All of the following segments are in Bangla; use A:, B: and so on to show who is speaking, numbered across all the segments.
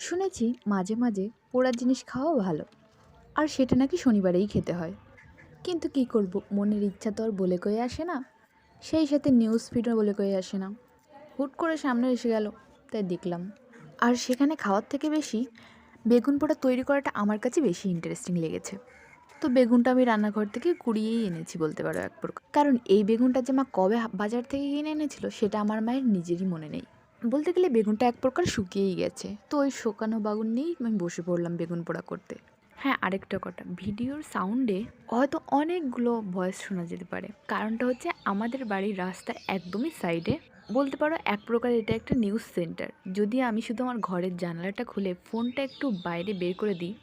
A: শুনেছি মাঝে মাঝে পোড়া জিনিস খাওয়া ভালো, আর সেটা নাকি শনিবারেই খেতে হয়। কিন্তু কি করব, মনের ইচ্ছা তো আর বলে কয়ে আসে না। সেই সাথে নিউজ ফিডও বলে কয়ে আসে না। হুট করে সামনে এসে গেল, তাই দেখলাম। আর সেখানে খাওয়ার থেকে বেশি বেগুন পোড়া তৈরি করাটা আমার কাছে বেশি ইন্টারেস্টিং লেগেছে। তো বেগুনটা আমি রান্নাঘর থেকে কুড়িয়েই এনেছি বলতে পারো এক প্রকার, কারণ এই বেগুনটা যে মা কবে বাজার থেকে কিনে এনেছিল সেটা আমার মায়ের নিজেরই মনে নেই। বলতে গেলে বেগুনটা এক প্রকার শুকিয়েই গেছে, তো ওই শুকানো বাগুন নিয়েই আমি বসে পড়লাম বেগুন পোড়া করতে। হ্যাঁ, আরেকটা কথা, ভিডিওর সাউন্ডে হয়তো অনেকগুলো ভয়েস শোনা যেতে পারে। কারণটা হচ্ছে আমাদের বাড়ির রাস্তা একদমই সাইডে। বলতে পারো এক প্রকার এটা একটা নিউজ সেন্টার। যদি আমি শুধু আমার ঘরের জানালাটা খুলে ফোনটা একটু বাইরে বের করে দিই,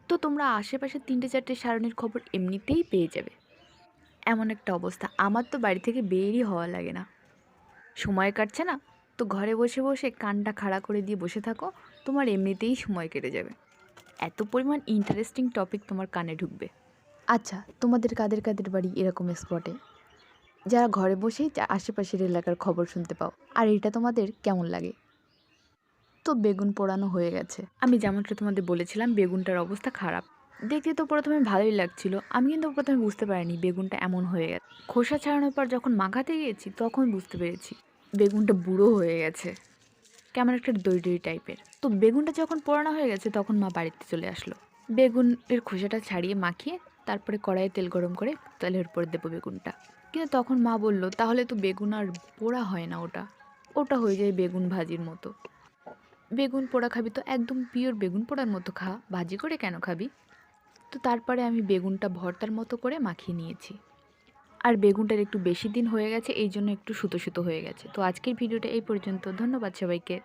A: তো তোমরা আশেপাশে ৩-৪টে সারণীর খবর এমনিতেই পেয়ে যাবে। এমন একটা অবস্থা, আমার তো বাড়ি থেকে বেরই হওয়া লাগে না। সময় কাটছে না, তো ঘরে বসে বসে কানটা খাড়া করে দিয়ে বসে থাকো, তোমার এমনিতেই সময় কেটে যাবে। এত পরিমাণ ইন্টারেস্টিং টপিক তোমার কানে ঢুকবে। আচ্ছা, তোমাদের কাদের কাদের বাড়ি এরকম স্পটে, যারা ঘরে বসেই আশেপাশের এলাকার খবর শুনতে পাও, আর এটা তোমাদের কেমন লাগে? তো বেগুন পোড়ানো হয়ে গেছে। আমি যেমনটা তোমাদের বলেছিলাম বেগুনটার অবস্থা খারাপ। দেখতে তো প্রথমে ভালোই লাগছিল, আমি কিন্তু প্রথমে বুঝতে পারিনি বেগুনটা এমন হয়ে গেছে। খোসা ছাড়ানোর পর যখন মাখাতে গিয়েছি তখন বুঝতে পেরেছি বেগুনটা বুড়ো হয়ে গেছে, কেমন একটা দই দই টাইপের। তো বেগুনটা যখন পোড়ানো হয়ে গেছে তখন মা বাড়িতে চলে আসলো। বেগুনের খোসাটা ছাড়িয়ে মাখিয়ে তারপরে কড়াইয়ে তেল গরম করে তেলের উপর দেবো বেগুনটা। কিন্তু তখন মা বলল, তাহলে তো বেগুন আর পোড়া হয় না, ওটা ওটা হয়ে যায় বেগুন ভাজির মতো। বেগুন পোড়া খাবি তো একদম পিওর বেগুন পোড়ার মতো খা, ভাজি করে কেন খাবি? তো তারপরে আমি বেগুনটা ভর্তার মতো করে মাখিয়ে নিয়েছি। আর বেগুনটার একটু বেশি দিন হয়ে গেছে, এই জন্য একটু সুতো সুতো হয়ে গেছে। তো আজকের ভিডিওটা এই পর্যন্ত। ধন্যবাদ সবাইকে।